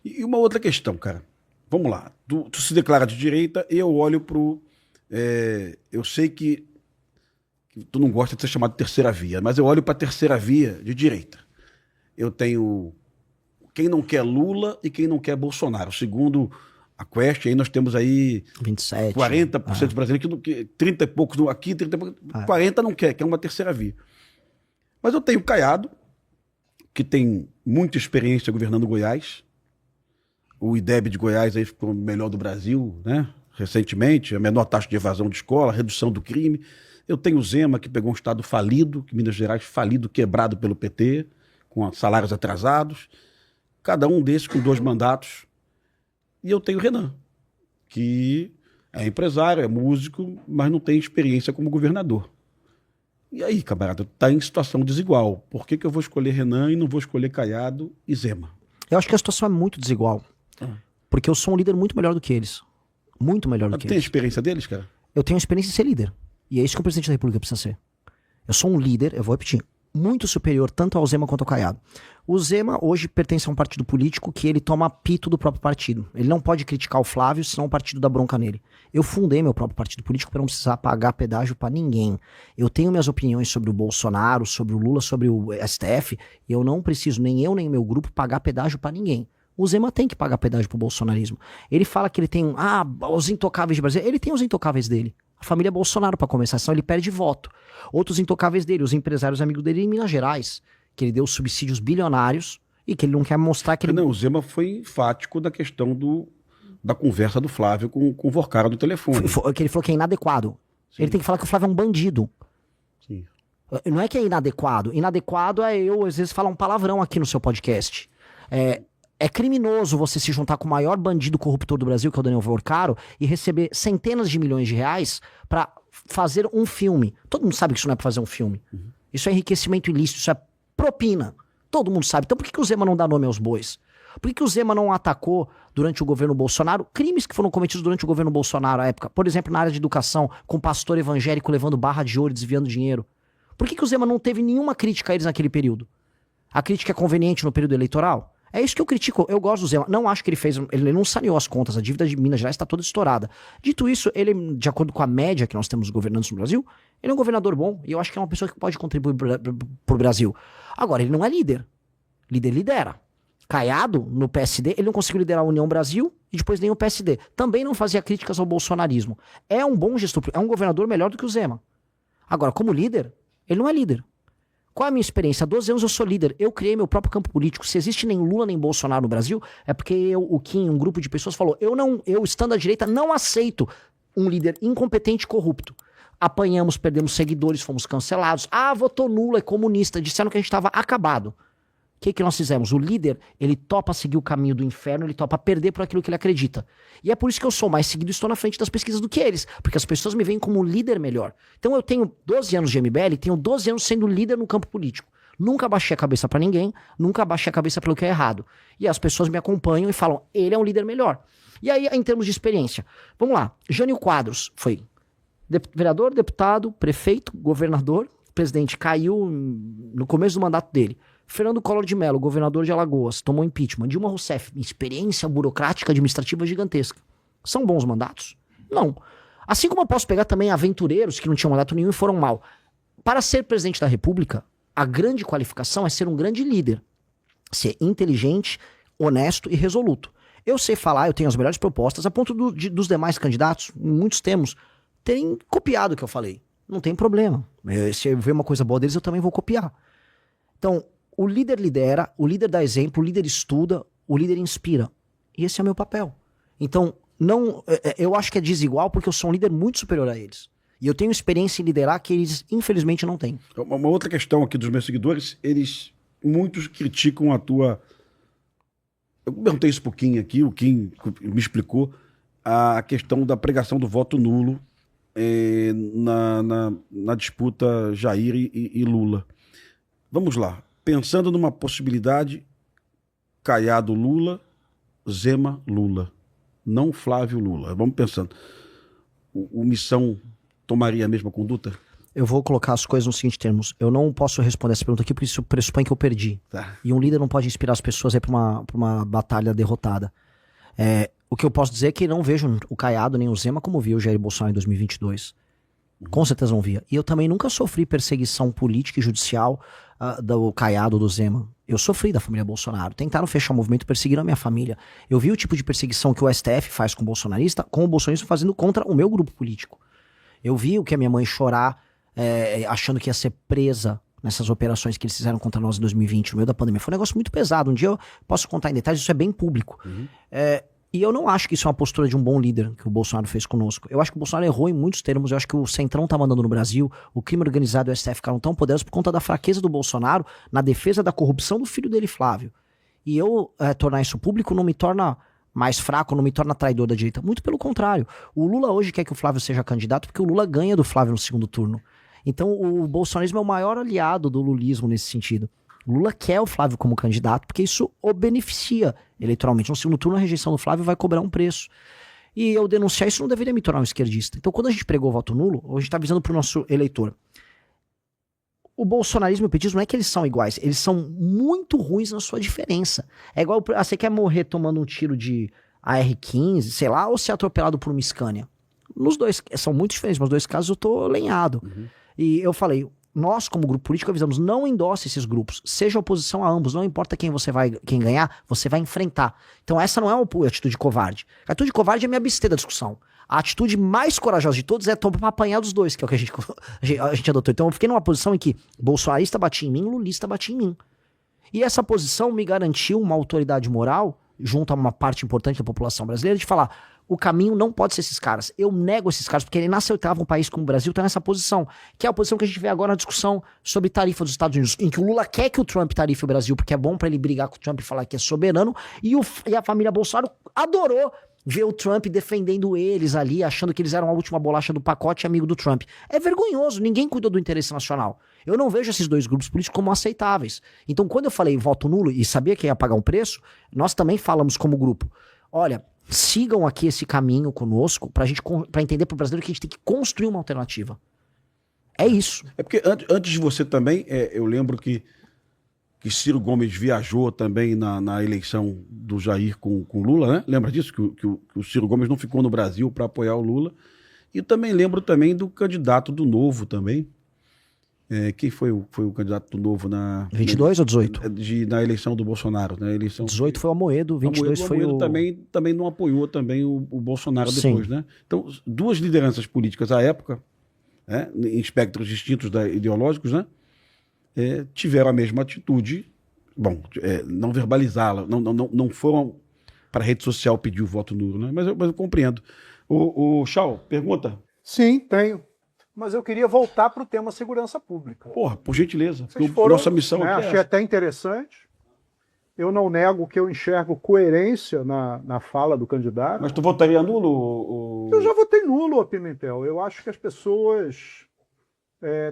E uma outra questão, cara. Vamos lá. Tu se declara de direita e eu olho pro. Eu sei que tu não gosta de ser chamado de terceira via, mas eu olho pra terceira via de direita. Eu tenho quem não quer Lula e quem não quer Bolsonaro. Segundo a Quest, aí nós temos aí 27. 40% dos brasileiros, 30 e poucos aqui, 30 e poucos, 40 não quer uma terceira via. Mas eu tenho Caiado, que tem muita experiência governando Goiás. O IDEB de Goiás aí ficou o melhor do Brasil, né? Recentemente, a menor taxa de evasão de escola, redução do crime. Eu tenho o Zema, que pegou um estado falido, que Minas Gerais falido, quebrado pelo PT, com salários atrasados. Cada um desses com 2 mandatos. E eu tenho o Renan, que é empresário, é músico, mas não tem experiência como governador. E aí, camarada, tá em situação desigual. Por que eu vou escolher Renan e não vou escolher Caiado e Zema? Eu acho que a situação é muito desigual. Porque eu sou um líder muito melhor do que eles. Muito melhor do que Tem a eles. experiência deles, cara? Eu tenho a experiência de ser líder. E é isso que o presidente da República precisa ser. Eu sou um líder, eu vou repetir, muito superior tanto ao Zema quanto ao Caiado. O Zema hoje pertence a um partido político que ele toma pito do próprio partido. Ele não pode criticar o Flávio, senão o partido dá bronca nele. Eu fundei meu próprio partido político para não precisar pagar pedágio para ninguém. Eu tenho minhas opiniões sobre o Bolsonaro, sobre o Lula, sobre o STF, e eu não preciso, nem eu nem meu grupo, pagar pedágio para ninguém. O Zema tem que pagar pedágio pro bolsonarismo. Ele fala que ele tem os intocáveis de Brasília. Ele tem os intocáveis dele. A família Bolsonaro, para começar, senão ele perde voto. Outros intocáveis dele, os empresários amigos dele em Minas Gerais, que ele deu subsídios bilionários e que ele não quer mostrar que ele... Não, o Zema foi enfático da questão da conversa do Flávio com o Vorcara do telefone. Que ele falou que é inadequado. Sim. Ele tem que falar que o Flávio é um bandido. Sim. Não é que é inadequado. Inadequado é eu, às vezes, falar um palavrão aqui no seu podcast. É criminoso você se juntar com o maior bandido corruptor do Brasil, que é o Daniel Vorcaro, e receber centenas de milhões de reais pra fazer um filme. Todo mundo sabe que isso não é pra fazer um filme. Uhum. Isso é enriquecimento ilícito, isso é propina. Todo mundo sabe. Então por que o Zema não dá nome aos bois? Por que o Zema não atacou, durante o governo Bolsonaro, crimes que foram cometidos durante o governo Bolsonaro à época? Por exemplo, na área de educação, com pastor evangélico levando barra de ouro e desviando dinheiro. Por que o Zema não teve nenhuma crítica a eles naquele período? A crítica é conveniente no período eleitoral? É isso que eu critico. Eu gosto do Zema. Não acho que ele não saneou as contas. A dívida de Minas Gerais está toda estourada. Dito isso, ele, de acordo com a média que nós temos governantes no Brasil, ele é um governador bom. E eu acho que é uma pessoa que pode contribuir pro Brasil. Agora, ele não é líder. Líder lidera. Caiado, no PSD, ele não conseguiu liderar a União Brasil e depois nem o PSD. Também não fazia críticas ao bolsonarismo. É um bom gestor, é um governador melhor do que o Zema. Agora, como líder, ele não é líder. Qual é a minha experiência? Há 12 anos eu sou líder. Eu criei meu próprio campo político. Se existe nem Lula nem Bolsonaro no Brasil, é porque o Kim, um grupo de pessoas, falou: eu estando à direita, não aceito um líder incompetente e corrupto. Apanhamos, perdemos seguidores, fomos cancelados. Votou nulo, é comunista. Disseram que a gente estava acabado. O que nós fizemos? O líder, ele topa seguir o caminho do inferno, ele topa perder por aquilo que ele acredita. E é por isso que eu sou mais seguido e estou na frente das pesquisas do que eles. Porque as pessoas me veem como um líder melhor. Então eu tenho 12 anos de MBL e tenho 12 anos sendo líder no campo político. Nunca baixei a cabeça pra ninguém, nunca baixei a cabeça pelo que é errado. E as pessoas me acompanham e falam: ele é um líder melhor. E aí, em termos de experiência, vamos lá. Jânio Quadros foi vereador, deputado, prefeito, governador. O presidente caiu no começo do mandato dele. Fernando Collor de Mello, governador de Alagoas, tomou impeachment. Dilma Rousseff, experiência burocrática administrativa gigantesca. São bons mandatos? Não. Assim como eu posso pegar também aventureiros que não tinham mandato nenhum e foram mal. Para ser presidente da República, a grande qualificação é ser um grande líder. Ser inteligente, honesto e resoluto. Eu sei falar, eu tenho as melhores propostas, a ponto dos demais candidatos, muitos temos, terem copiado o que eu falei. Não tem problema. Se eu ver uma coisa boa deles, eu também vou copiar. Então, o líder lidera, o líder dá exemplo, o líder estuda, o líder inspira. E esse é o meu papel. Então, eu acho que é desigual porque eu sou um líder muito superior a eles. E eu tenho experiência em liderar que eles, infelizmente, não têm. Uma outra questão aqui dos meus seguidores, muitos criticam a tua... Eu perguntei isso pro Kim aqui, o Kim me explicou a questão da pregação do voto nulo na disputa Jair e Lula. Vamos lá. Pensando numa possibilidade, Caiado Lula, Zema Lula, não Flávio Lula. Vamos pensando. O Missão tomaria a mesma conduta? Eu vou colocar as coisas nos seguintes termos. Eu não posso responder essa pergunta aqui porque isso pressupõe que eu perdi. Tá. E um líder não pode inspirar as pessoas aí pra uma batalha derrotada. O que eu posso dizer é que não vejo o Caiado nem o Zema como viu o Jair Bolsonaro em 2022. Com certeza não via. E eu também nunca sofri perseguição política e judicial do Caiado ou do Zema. Eu sofri da família Bolsonaro. Tentaram fechar o movimento, perseguiram a minha família. Eu vi o tipo de perseguição que o STF faz com o bolsonarista fazendo contra o meu grupo político. Eu vi o que a minha mãe chorar, achando que ia ser presa nessas operações que eles fizeram contra nós em 2020, no meio da pandemia. Foi um negócio muito pesado. Um dia eu posso contar em detalhes, isso é bem público. E eu não acho que isso é uma postura de um bom líder que o Bolsonaro fez conosco. Eu acho que o Bolsonaro errou em muitos termos. Eu acho que o Centrão tá mandando no Brasil, o crime organizado e o STF ficaram tão poderosos por conta da fraqueza do Bolsonaro na defesa da corrupção do filho dele, Flávio. E eu tornar isso público não me torna mais fraco, não me torna traidor da direita. Muito pelo contrário. O Lula hoje quer que o Flávio seja candidato porque o Lula ganha do Flávio no segundo turno. Então o bolsonarismo é o maior aliado do lulismo nesse sentido. Lula quer o Flávio como candidato porque isso o beneficia eleitoralmente. No segundo turno, a rejeição do Flávio vai cobrar um preço. E eu denunciar isso não deveria me tornar um esquerdista. Então, quando a gente pregou o voto nulo, a gente está avisando para o nosso eleitor. O bolsonarismo e o petismo não é que eles são iguais, eles são muito ruins na sua diferença. É igual, você quer morrer tomando um tiro de AR-15, sei lá, ou ser atropelado por uma Scania. Nos dois, são muito diferentes, mas nos dois casos eu tô lenhado. E eu falei, nós como grupo político avisamos, não endosse esses grupos, seja oposição a ambos, não importa quem ganhar, você vai enfrentar. Então essa não é uma atitude covarde. A atitude covarde é me abster da discussão. A atitude mais corajosa de todos é tomar pra apanhar dos dois, que é o que a gente adotou. Então eu fiquei numa posição em que bolsonarista batia em mim, lulista batia em mim. E essa posição me garantiu uma autoridade moral, junto a uma parte importante da população brasileira, de falar, o caminho não pode ser esses caras. Eu nego esses caras, porque é inaceitável um país como o Brasil estar nessa posição, que é a posição que a gente vê agora na discussão sobre tarifa dos Estados Unidos, em que o Lula quer que o Trump tarife o Brasil, porque é bom pra ele brigar com o Trump e falar que é soberano, e a família Bolsonaro adorou ver o Trump defendendo eles ali, achando que eles eram a última bolacha do pacote, amigo do Trump. É vergonhoso, ninguém cuidou do interesse nacional. Eu não vejo esses dois grupos políticos como aceitáveis. Então, quando eu falei voto nulo e sabia que ia pagar um preço, nós também falamos como grupo, olha, sigam aqui esse caminho conosco pra entender pro brasileiro que a gente tem que construir uma alternativa. É isso. É porque antes de você também, eu lembro que Ciro Gomes viajou também na eleição do Jair com Lula, né? Lembra disso? Que o Ciro Gomes não ficou no Brasil para apoiar o Lula. E também lembro também do candidato do Novo também. Quem foi o candidato do Novo na... 22 ou 18? Na eleição do Bolsonaro. Na eleição 18 foi o Amoedo, 22 foi o... Também não apoiou também o Bolsonaro depois, né? Então, duas lideranças políticas à época, né? Em espectros distintos ideológicos, né? Tiveram a mesma atitude, não verbalizá-la, não foram para a rede social pedir o voto nulo, né? Mas eu compreendo. O Chau, pergunta? Sim, tenho. Mas eu queria voltar para o tema segurança pública. Porra, por gentileza. Nossa missão aqui achei até interessante. Eu não nego que eu enxergo coerência na fala do candidato. Mas tu votaria nulo? Eu já votei nulo, Pimentel. Eu acho que as pessoas...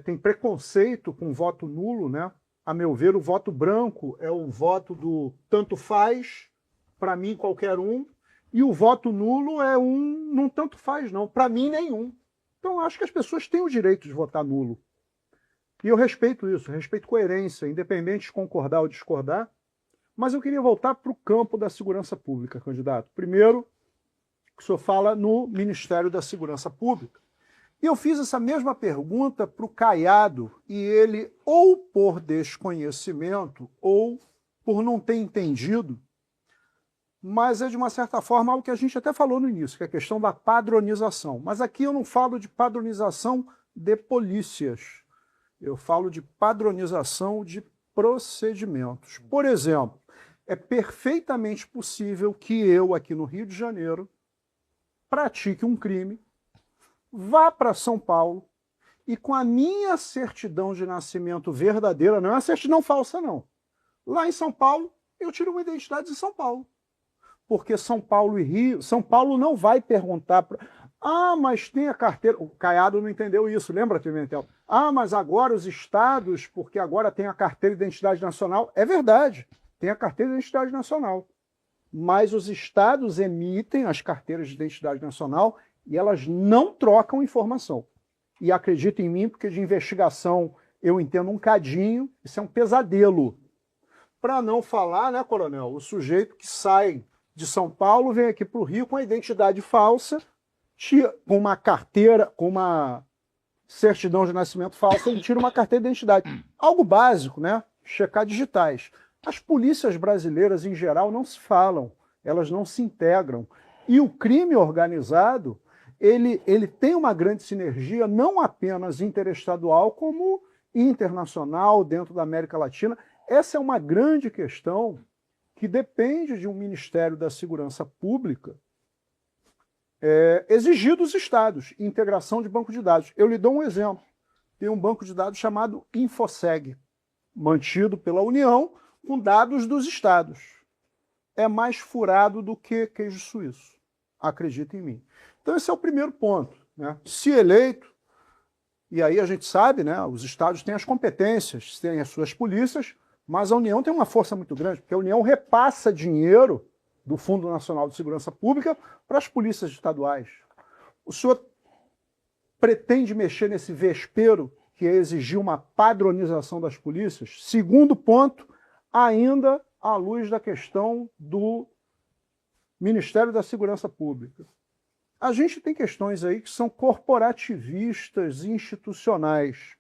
tem preconceito com voto nulo, né? A meu ver, o voto branco é o voto do tanto faz, para mim qualquer um, e o voto nulo é não tanto faz não, para mim nenhum. Então acho que as pessoas têm o direito de votar nulo. E eu respeito isso, respeito coerência, independente de concordar ou discordar, mas eu queria voltar para o campo da segurança pública, candidato. Primeiro, o senhor fala no Ministério da Segurança Pública. E eu fiz essa mesma pergunta para o Caiado, e ele, ou por desconhecimento, ou por não ter entendido, mas é de uma certa forma algo que a gente até falou no início, que é a questão da padronização. Mas aqui eu não falo de padronização de polícias, eu falo de padronização de procedimentos. Por exemplo, é perfeitamente possível que eu, aqui no Rio de Janeiro, pratique um crime, vá para São Paulo e com a minha certidão de nascimento verdadeira, não é uma certidão falsa não, lá em São Paulo eu tiro uma identidade de São Paulo, porque São Paulo e Rio, São Paulo não vai perguntar, mas tem a carteira, o Caiado não entendeu isso, lembra, Pimentel? Mas agora os estados, porque agora tem a carteira de identidade nacional, é verdade, tem a carteira de identidade nacional, mas os estados emitem as carteiras de identidade nacional e elas não trocam informação. e acredita em mim, porque de investigação eu entendo um cadinho, isso é um pesadelo. Para não falar, né, coronel, o sujeito que sai de São Paulo, vem aqui para o Rio com a identidade falsa, com uma carteira, com uma certidão de nascimento falsa, ele tira uma carteira de identidade. Algo básico, né? Checar digitais. As polícias brasileiras, em geral, não se falam, elas não se integram. E o crime organizado, ele tem uma grande sinergia, não apenas interestadual, como internacional, dentro da América Latina. Essa é uma grande questão que depende de um Ministério da Segurança Pública exigir dos estados integração de banco de dados. Eu lhe dou um exemplo. Tem um banco de dados chamado Infoseg, mantido pela União, com dados dos estados. É mais furado do que queijo suíço. Acredita em mim. Então esse é o primeiro ponto, né? Se eleito, e aí a gente sabe, né, os estados têm as competências, têm as suas polícias, mas a União tem uma força muito grande, porque a União repassa dinheiro do Fundo Nacional de Segurança Pública para as polícias estaduais. O senhor pretende mexer nesse vespeiro que é exigir uma padronização das polícias? Segundo ponto, ainda à luz da questão do Ministério da Segurança Pública. A gente tem questões aí que são corporativistas, institucionais.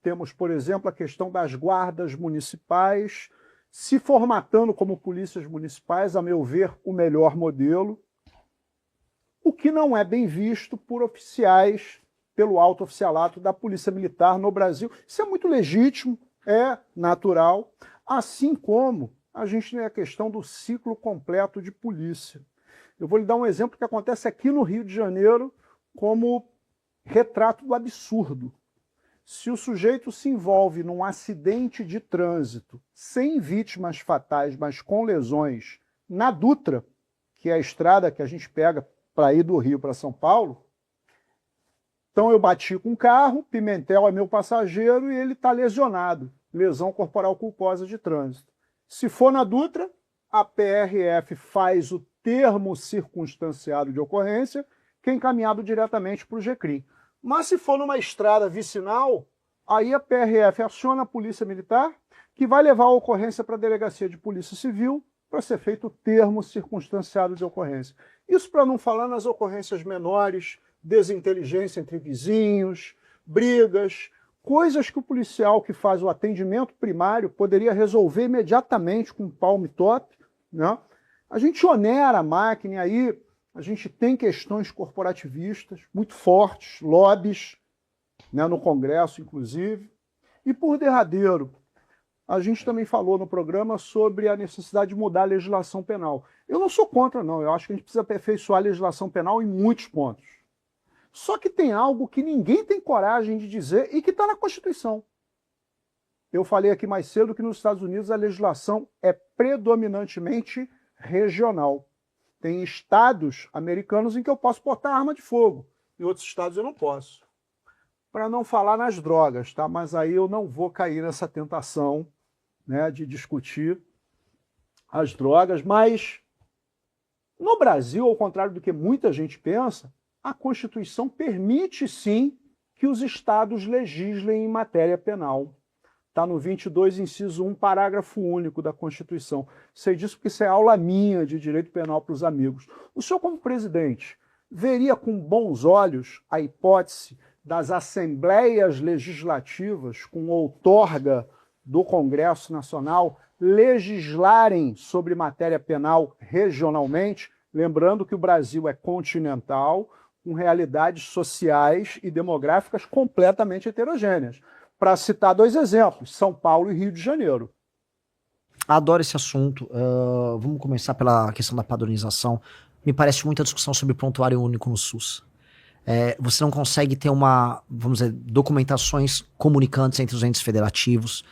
Temos, por exemplo, a questão das guardas municipais se formatando como polícias municipais, a meu ver, o melhor modelo, o que não é bem visto por oficiais, pelo alto oficialato da Polícia Militar no Brasil. Isso é muito legítimo, é natural, assim como a gente tem a questão do ciclo completo de polícia. Eu vou lhe dar um exemplo que acontece aqui no Rio de Janeiro como retrato do absurdo. Se o sujeito se envolve num acidente de trânsito sem vítimas fatais, mas com lesões na Dutra, que é a estrada que a gente pega para ir do Rio para São Paulo, então eu bati com o carro, Pimentel é meu passageiro e ele está lesionado, lesão corporal culposa de trânsito. Se for na Dutra, a PRF faz o termo circunstanciado de ocorrência, que é encaminhado diretamente para o GCRIM. Mas se for numa estrada vicinal, aí a PRF aciona a Polícia Militar, que vai levar a ocorrência para a Delegacia de Polícia Civil para ser feito o termo circunstanciado de ocorrência. Isso para não falar nas ocorrências menores, desinteligência entre vizinhos, brigas, coisas que o policial que faz o atendimento primário poderia resolver imediatamente com um palme top, né? A gente onera a máquina e aí a gente tem questões corporativistas muito fortes, lobbies, né, no Congresso, inclusive. E, por derradeiro, a gente também falou no programa sobre a necessidade de mudar a legislação penal. Eu não sou contra, não. Eu acho que a gente precisa aperfeiçoar a legislação penal em muitos pontos. Só que tem algo que ninguém tem coragem de dizer e que está na Constituição. Eu falei aqui mais cedo que nos Estados Unidos a legislação é predominantemente regional. Tem estados americanos em que eu posso portar arma de fogo. Em outros estados eu não posso. Para não falar nas drogas, tá? Mas aí eu não vou cair nessa tentação, né, de discutir as drogas. Mas no Brasil, ao contrário do que muita gente pensa, a Constituição permite sim que os estados legislem em matéria penal. Está no 22, inciso 1, parágrafo único da Constituição. Sei disso porque isso é aula minha de direito penal para os amigos. O senhor, como presidente, veria com bons olhos a hipótese das assembleias legislativas, com outorga do Congresso Nacional, legislarem sobre matéria penal regionalmente, lembrando que o Brasil é continental, com realidades sociais e demográficas completamente heterogêneas. Para citar dois exemplos, São Paulo e Rio de Janeiro. Adoro esse assunto. Vamos começar pela questão da padronização. Me parece muita discussão sobre prontuário único no SUS. Você não consegue ter vamos dizer, documentações comunicantes entre os entes federativos.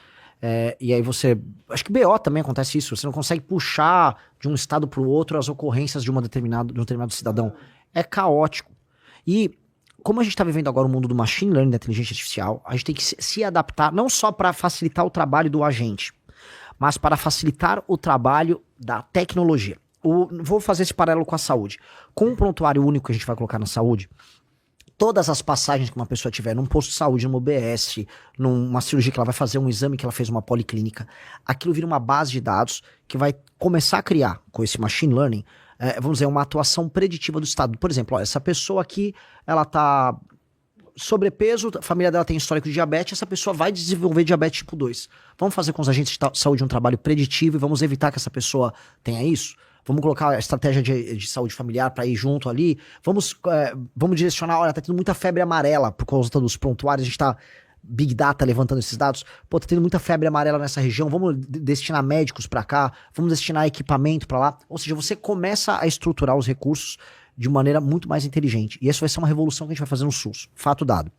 E aí você... Acho que BO também acontece isso. Você não consegue puxar de um estado para o outro as ocorrências de um determinado cidadão. É caótico. E como a gente está vivendo agora o mundo do machine learning, da inteligência artificial, a gente tem que se adaptar não só para facilitar o trabalho do agente, mas para facilitar o trabalho da tecnologia. Vou fazer esse paralelo com a saúde. Com o prontuário único que a gente vai colocar na saúde, todas as passagens que uma pessoa tiver num posto de saúde, numa UBS, numa cirurgia que ela vai fazer, um exame que ela fez numa policlínica, aquilo vira uma base de dados que vai começar a criar, com esse machine learning, vamos dizer, uma atuação preditiva do Estado. Por exemplo, ó, essa pessoa aqui, ela tá sobrepeso, a família dela tem histórico de diabetes, essa pessoa vai desenvolver diabetes tipo 2. Vamos fazer com os agentes de saúde um trabalho preditivo e vamos evitar que essa pessoa tenha isso? Vamos colocar a estratégia de saúde familiar para ir junto ali? Vamos direcionar, olha, tá tendo muita febre amarela por causa dos prontuários, a gente tá Big Data levantando esses dados. Pô, tá tendo muita febre amarela nessa região, vamos destinar médicos para cá, vamos destinar equipamento para lá. Ou seja, você começa a estruturar os recursos de maneira muito mais inteligente. E isso vai ser uma revolução que a gente vai fazer no SUS. Fato dado.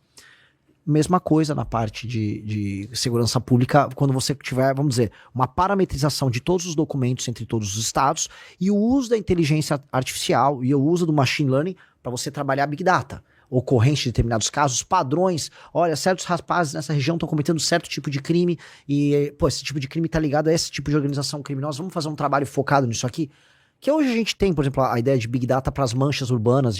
Mesma coisa na parte de segurança pública, quando você tiver, vamos dizer, uma parametrização de todos os documentos entre todos os estados e o uso da inteligência artificial e o uso do machine learning para você trabalhar Big Data. Ocorrência de determinados casos, padrões. Olha, certos rapazes nessa região estão cometendo certo tipo de crime e, pô, esse tipo de crime tá ligado a esse tipo de organização criminosa. Vamos fazer um trabalho focado nisso aqui. Que hoje a gente tem, por exemplo, a ideia de Big Data para as manchas urbanas,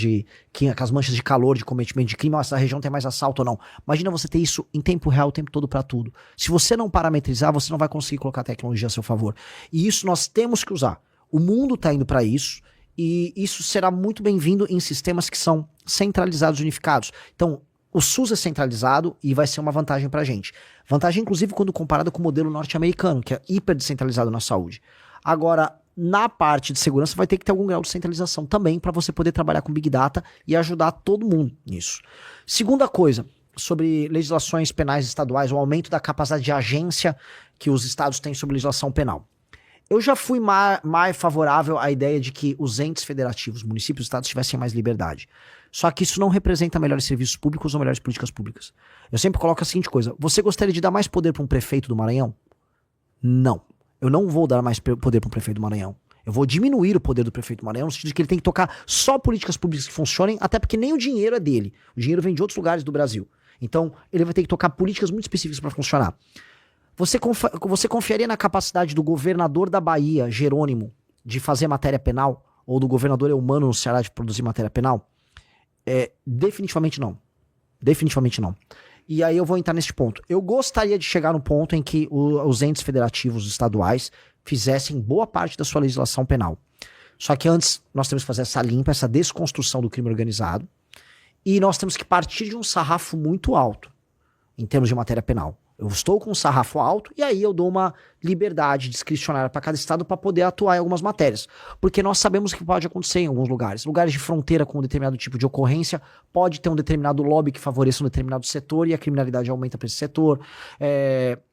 as manchas de calor, de cometimento de crime, essa região tem mais assalto ou não. Imagina você ter isso em tempo real, o tempo todo para tudo. Se você não parametrizar, você não vai conseguir colocar a tecnologia a seu favor. E isso nós temos que usar. O mundo está indo para isso e isso será muito bem-vindo em sistemas que são centralizados, unificados. Então, o SUS é centralizado e vai ser uma vantagem para a gente. Vantagem, inclusive, quando comparado com o modelo norte-americano, que é hiper descentralizado na saúde. Agora, na parte de segurança vai ter que ter algum grau de centralização também para você poder trabalhar com Big Data e ajudar todo mundo nisso. Segunda coisa, sobre legislações penais estaduais, o aumento da capacidade de agência que os estados têm sobre legislação penal. Eu já fui mais favorável à ideia de que os entes federativos, municípios e estados tivessem mais liberdade. Só que isso não representa melhores serviços públicos ou melhores políticas públicas. Eu sempre coloco a seguinte coisa, você gostaria de dar mais poder para um prefeito do Maranhão? Não. Eu não vou dar mais poder para o prefeito do Maranhão. Eu vou diminuir o poder do prefeito do Maranhão, no sentido de que ele tem que tocar só políticas públicas que funcionem, até porque nem o dinheiro é dele. O dinheiro vem de outros lugares do Brasil. Então, ele vai ter que tocar políticas muito específicas para funcionar. Você confiaria na capacidade do governador da Bahia, Jerônimo, de fazer matéria penal? Ou do governador Eumano no Ceará de produzir matéria penal? Definitivamente não. Definitivamente não. E aí eu vou entrar nesse ponto. Eu gostaria de chegar no ponto em que os entes federativos estaduais fizessem boa parte da sua legislação penal. Só que antes nós temos que fazer essa limpa, essa desconstrução do crime organizado. E nós temos que partir de um sarrafo muito alto em termos de matéria penal. Eu estou com um sarrafo alto e aí eu dou uma liberdade discricionária para cada estado para poder atuar em algumas matérias. Porque nós sabemos que pode acontecer em alguns lugares. Lugares de fronteira com um determinado tipo de ocorrência, pode ter um determinado lobby que favoreça um determinado setor e a criminalidade aumenta para esse setor.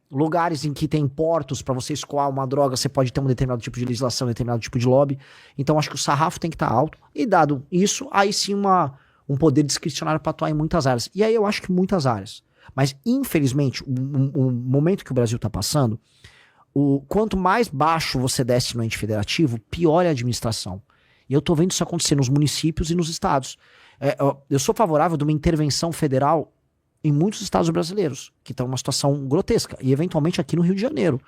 Lugares em que tem portos para você escoar uma droga, você pode ter um determinado tipo de legislação, um determinado tipo de lobby. Então acho que o sarrafo tem que estar alto. E dado isso, aí sim um poder discricionário para atuar em muitas áreas. E aí eu acho que muitas áreas. Mas, infelizmente, o momento que o Brasil está passando, quanto mais baixo você desce no ente federativo, pior é a administração. E eu estou vendo isso acontecer nos municípios e nos estados. Eu sou favorável de uma intervenção federal em muitos estados brasileiros, que estão numa situação grotesca. E, eventualmente, aqui no Rio de Janeiro,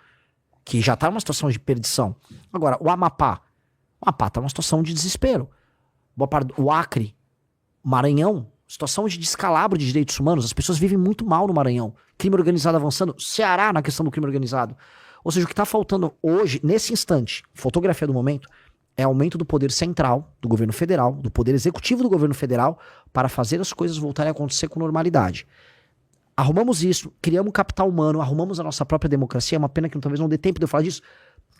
que já está numa situação de perdição. Agora, o Amapá está numa situação de desespero. O Acre, Maranhão, situação de descalabro de direitos humanos. As pessoas vivem muito mal no Maranhão. Crime organizado avançando. Ceará na questão do crime organizado. Ou seja, o que está faltando hoje, nesse instante, fotografia do momento, é aumento do poder central do governo federal, do poder executivo do governo federal, para fazer as coisas voltarem a acontecer com normalidade. Arrumamos isso, criamos um capital humano, arrumamos a nossa própria democracia. É uma pena que talvez não dê tempo de eu falar disso,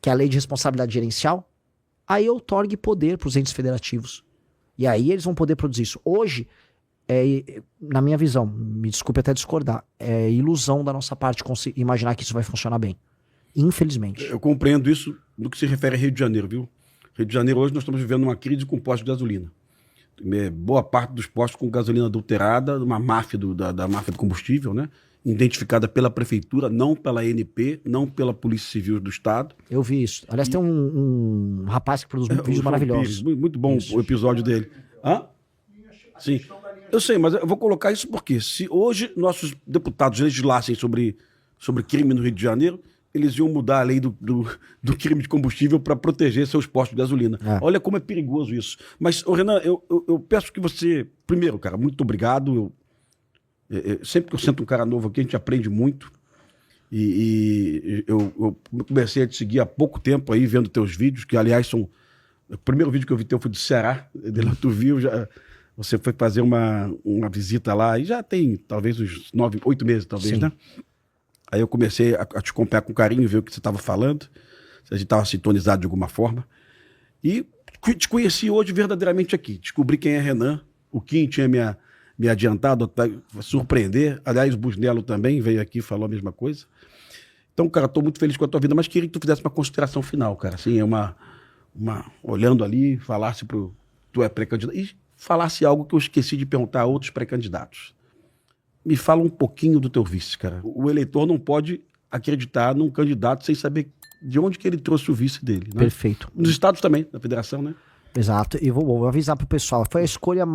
que é a lei de responsabilidade gerencial. Aí eu outorgue poder para os entes federativos. E aí eles vão poder produzir isso. Hoje, na minha visão, me desculpe até discordar, é ilusão da nossa parte imaginar que isso vai funcionar bem. Infelizmente. Eu compreendo isso no que se refere a Rio de Janeiro, viu? Rio de Janeiro, hoje nós estamos vivendo uma crise com postos de gasolina. Boa parte dos postos com gasolina adulterada, uma máfia da máfia do combustível, né? Identificada pela prefeitura, não pela ANP, não pela Polícia Civil do Estado. Eu vi isso. Aliás, tem um rapaz que produz vídeos maravilhosos. Pires, muito bom isso. O episódio dele. Hã? Sim. Eu sei, mas eu vou colocar isso porque se hoje nossos deputados legislassem sobre crime no Rio de Janeiro, eles iam mudar a lei do crime de combustível para proteger seus postos de gasolina. Olha como é perigoso isso. Mas, Renan, eu peço que você... Primeiro, cara, muito obrigado. Sempre que eu sento um cara novo aqui, a gente aprende muito. E eu comecei a te seguir há pouco tempo aí, vendo teus vídeos, que, aliás, são... O primeiro vídeo que eu vi teu foi do Ceará. De lá tu viu, você foi fazer uma visita lá, e já tem talvez uns 8 meses, talvez, Sim. né? Aí eu comecei a te acompanhar com carinho, ver o que você estava falando, se a gente estava sintonizado de alguma forma. E te conheci hoje verdadeiramente aqui. Descobri quem é Renan. O Kim tinha me adiantado, pra surpreender. Aliás, o Busnello também veio aqui e falou a mesma coisa. Então, cara, estou muito feliz com a tua vida, mas queria que tu fizesse uma consideração final, cara. Assim, olhando ali, falasse tu é pré-candidato, e falasse algo que eu esqueci de perguntar a outros pré-candidatos. Me fala um pouquinho do teu vice, cara. O eleitor não pode acreditar num candidato sem saber de onde que ele trouxe o vice dele, né? Perfeito. Nos estados também, na federação, né? Exato. E vou avisar pro pessoal. Foi a escolha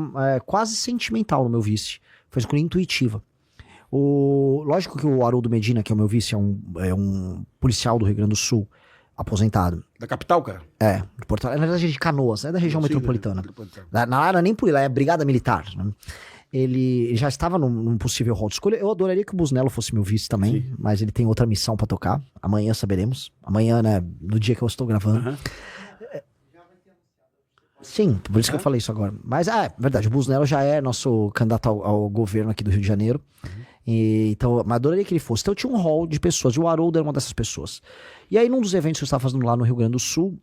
quase sentimental no meu vice. Foi a escolha intuitiva. Lógico que o Haroldo Medina, que é o meu vice, é um policial do Rio Grande do Sul, aposentado. Da capital, cara? De Porto Alegre. Na verdade, é de Canoas, é da região metropolitana. Metropolitana. Na área nem por ele, é Brigada Militar, né? Ele já estava num possível rol de escolha. Eu adoraria que o Busnello fosse meu vice também, Sim. mas ele tem outra missão pra tocar. Amanhã saberemos. Amanhã, né, no dia que eu estou gravando. Uhum. Sim, por isso que eu falei isso agora. Mas, verdade, o Busnello já é nosso candidato ao governo aqui do Rio de Janeiro. Então, mas adoraria que ele fosse. Então eu tinha um rol de pessoas, e o Haroldo era uma dessas pessoas. E aí, num dos eventos que eu estava fazendo lá no Rio Grande do Sul,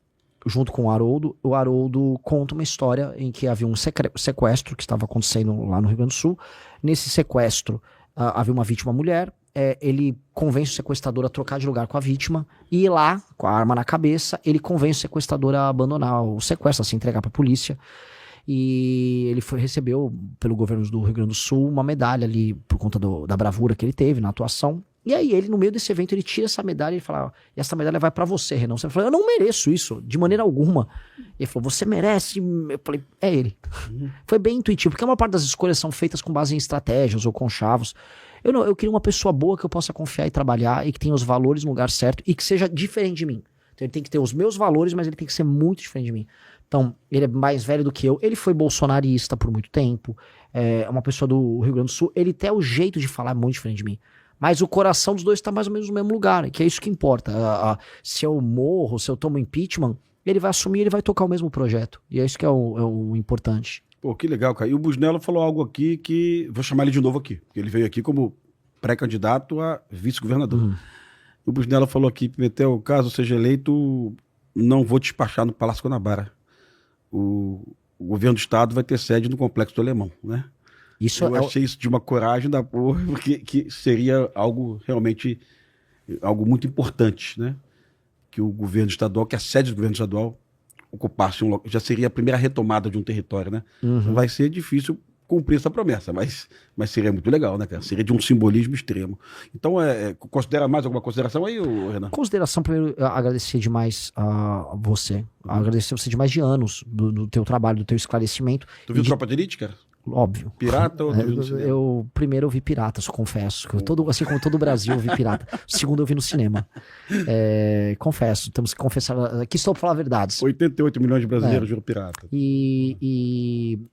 junto com o Haroldo conta uma história em que havia um sequestro que estava acontecendo lá no Rio Grande do Sul. Nesse sequestro, havia uma vítima mulher. Ele convence o sequestrador a trocar de lugar com a vítima e ir lá, com a arma na cabeça, ele convence o sequestrador a abandonar o sequestro, a se entregar para a polícia. E ele recebeu, pelo governo do Rio Grande do Sul, uma medalha ali, por conta da bravura que ele teve na atuação. E aí, ele, no meio desse evento, ele tira essa medalha e ele fala: e essa medalha vai pra você, Renan. Você falou: eu não mereço isso, de maneira alguma. Ele falou: você merece. Eu falei: é ele. Foi bem intuitivo, porque a maior parte das escolhas são feitas com base em estratégias ou conchavos. Eu queria uma pessoa boa que eu possa confiar e trabalhar e que tenha os valores no lugar certo e que seja diferente de mim. Então ele tem que ter os meus valores, mas ele tem que ser muito diferente de mim. Então, ele é mais velho do que eu. Ele foi bolsonarista por muito tempo. É uma pessoa do Rio Grande do Sul. Ele tem o jeito de falar muito diferente de mim. Mas o coração dos dois está mais ou menos no mesmo lugar, que é isso que importa. Se eu morro, se eu tomo impeachment, ele vai assumir, ele vai tocar o mesmo projeto. E é isso que é o importante. Pô, que legal, cara. E o Busnello falou algo aqui que... Vou chamar ele de novo aqui, porque ele veio aqui como pré-candidato a vice-governador. O Busnello falou aqui: Pimentel, caso seja eleito, não vou despachar no Palácio Guanabara. O governo do estado vai ter sede no Complexo do Alemão, né? Eu achei isso de uma coragem da porra, porque que seria algo realmente, algo muito importante, né? Que o governo estadual, que a sede do governo estadual ocupasse um local, já seria a primeira retomada de um território, né? Vai ser difícil cumprir essa promessa, mas seria muito legal, né, cara? Seria de um simbolismo extremo. Então, considera mais alguma consideração aí, Renan? Consideração, primeiro, agradecer demais a você. Agradecer você demais de anos do teu trabalho, do teu esclarecimento. Tu viu Tropa de Elite, cara? Óbvio. Pirata ou tu viu no cinema? Primeiro eu vi Piratas, confesso. Assim como todo o Brasil, eu vi Pirata. Segundo eu vi no cinema. Confesso, temos que confessar. Aqui estou para falar verdades. 88 milhões de brasileiros viram Pirata.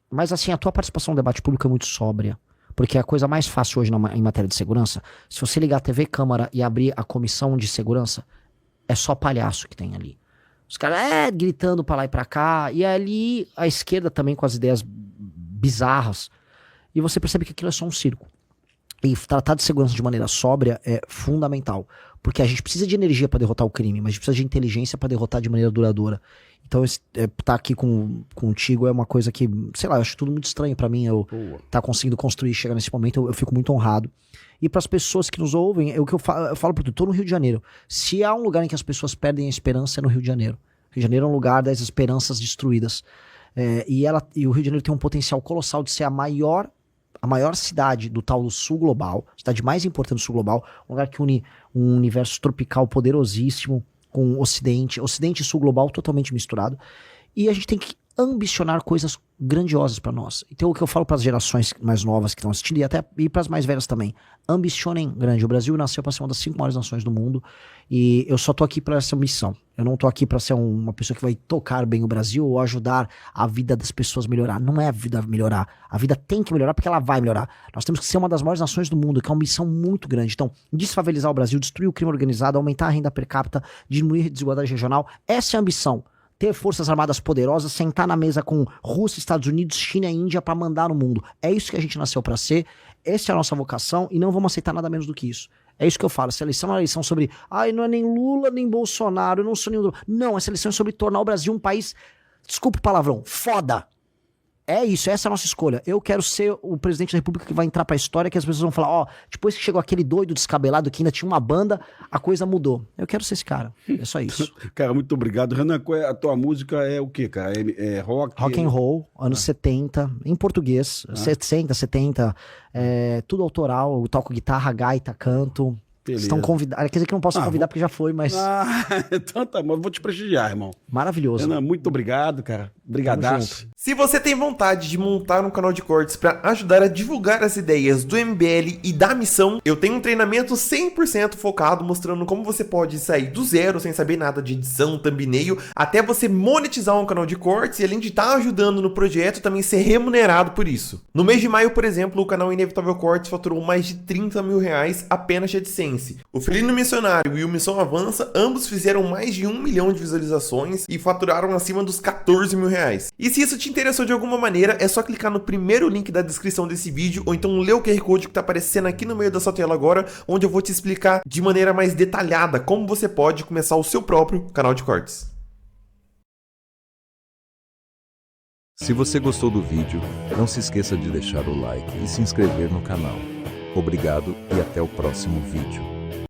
Mas assim, a tua participação no debate público é muito sóbria. Porque a coisa mais fácil hoje em matéria de segurança, se você ligar a TV Câmara e abrir a comissão de segurança, é só palhaço que tem ali. Os caras gritando para lá e para cá. E ali a esquerda também com as ideias bizarras, e você percebe que aquilo é só um circo. E tratar de segurança de maneira sóbria é fundamental, porque a gente precisa de energia para derrotar o crime, mas a gente precisa de inteligência para derrotar de maneira duradoura. Então, estar aqui contigo é uma coisa que, sei lá, eu acho tudo muito estranho para mim, eu estar conseguindo construir, chegar nesse momento, eu fico muito honrado. E para as pessoas que nos ouvem, o que eu falo para tu, tô no Rio de Janeiro. Se há um lugar em que as pessoas perdem a esperança, é no Rio de Janeiro. Rio de Janeiro é um lugar das esperanças destruídas. E o Rio de Janeiro tem um potencial colossal de ser a maior cidade do tal do Sul Global, a cidade mais importante do Sul Global, um lugar que une um universo tropical poderosíssimo com o Ocidente e Sul Global totalmente misturado. E a gente tem que ambicionar coisas grandiosas para nós. Então o que eu falo para as gerações mais novas que estão assistindo e até para as mais velhas também, ambicionem grande. O Brasil nasceu para ser uma das 5 maiores nações do mundo e eu só tô aqui para essa missão. Eu não tô aqui para ser uma pessoa que vai tocar bem o Brasil ou ajudar a vida das pessoas a melhorar. Não é a vida melhorar. A vida tem que melhorar porque ela vai melhorar. Nós temos que ser uma das maiores nações do mundo, que é uma missão muito grande. Então, desfavelizar o Brasil, destruir o crime organizado, aumentar a renda per capita, diminuir a desigualdade regional. Essa é a ambição. Ter forças armadas poderosas, sentar na mesa com Rússia, Estados Unidos, China e Índia para mandar no mundo. É isso que a gente nasceu para ser, essa é a nossa vocação e não vamos aceitar nada menos do que isso. É isso que eu falo, essa eleição é uma eleição sobre, não é nem Lula nem Bolsonaro, eu não sou nenhum... Não, essa eleição é sobre tornar o Brasil um país, desculpa o palavrão, foda. É isso, essa é a nossa escolha. Eu quero ser o presidente da república que vai entrar pra história, que as pessoas vão falar, depois que chegou aquele doido descabelado que ainda tinha uma banda, a coisa mudou. Eu quero ser esse cara, é só isso. Cara, muito obrigado. Renan, a tua música é o quê, cara? É rock? Rock and roll, anos 70, em português, 60, 70, tudo autoral, eu toco guitarra, gaita, canto... Beleza. Estão convidados. Quer dizer que eu não posso convidar porque já foi, mas. Então tá, mas vou te prestigiar, irmão. Maravilhoso. Renan, muito obrigado, cara. Brigadaço. Se você tem vontade de montar um canal de cortes para ajudar a divulgar as ideias do MBL e da missão, eu tenho um treinamento 100% focado mostrando como você pode sair do zero sem saber nada de edição, thumbnail, até você monetizar um canal de cortes e além de estar ajudando no projeto, também ser remunerado por isso. No mês de maio, por exemplo, o canal Inevitável Cortes faturou mais de 30 mil reais apenas de AdSense. O Felino Missionário e o Missão Avança, ambos fizeram mais de 1 milhão de visualizações e faturaram acima dos 14 mil reais. E se isso te interessou de alguma maneira, é só clicar no primeiro link da descrição desse vídeo ou então ler o QR Code que está aparecendo aqui no meio da sua tela agora, onde eu vou te explicar de maneira mais detalhada como você pode começar o seu próprio canal de cortes. Se você gostou do vídeo, não se esqueça de deixar o like e se inscrever no canal. Obrigado e até o próximo vídeo.